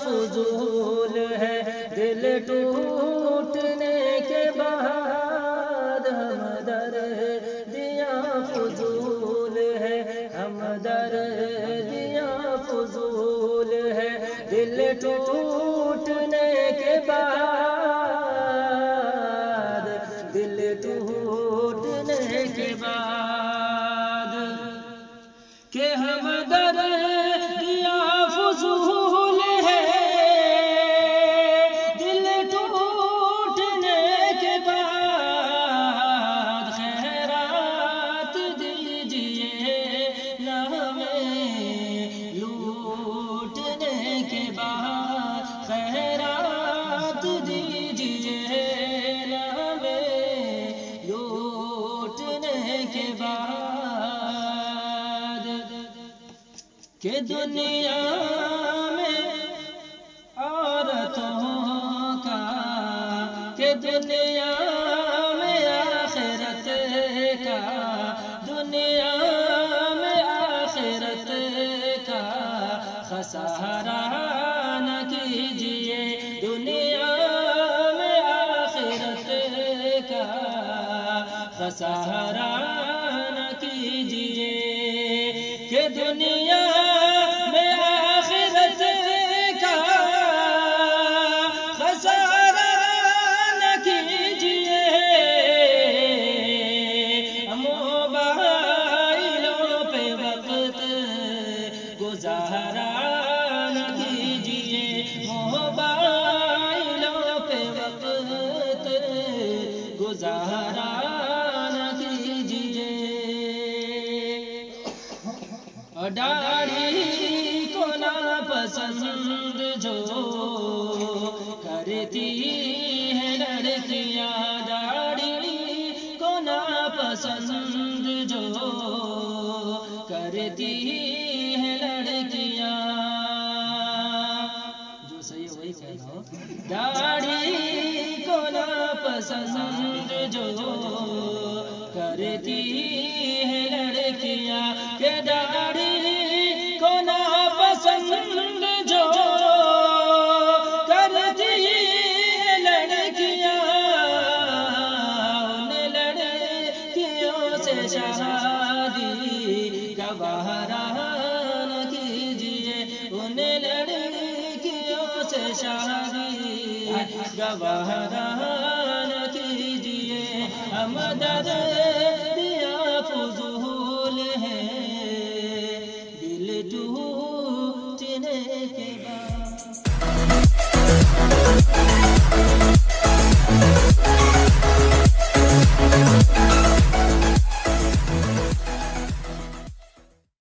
فضول ہے، دل ٹوٹنے کے بعد ہمدردیاں فضول ہے، ہمدردیاں فضول ہے، دل ٹوٹنے کے بعد، دل ٹوٹنے کے بعد کہ ہمدردیاں فضول ہے، دل ٹوٹنے کے بعد خیرات دیجیے نہ ہمیں، لوٹنے کے بعد خیرات دیجیے نہ ہمیں، لوٹنے کے بعد کہ دنیا میں عورتوں کا، کہ دنیا میں آخرت کا، دنیا میں آخرت کا خسارہ نہ کیجیے، دنیا میں آخرت کا خسارہ نہ کیجیے، کہ دنیا میں آخرت کا خسارہ نہ کیجیے، موبائلوں پہ وقت گزارا نہ کیجیے، موبائلوں پہ وقت گزارا نہ کیجیے، داڑھی کو ناپسند جو کرتی ہے لڑکیاں، داڑھی کو ناپسند جو کرتی ہے لڑکیاں، جو صحیح وہی کہنا ہو، داڑھی کو ناپسند جو کرتی ہے لڑکیاں، کہ داڑھی کو ناپسند جو کرتی ہے لڑکیاں، ان لڑکیوں سے شادی گوارا نہ کیجیے، ان لڑکیوں سے شادی گوارا نہ کیجیے، ہمدرد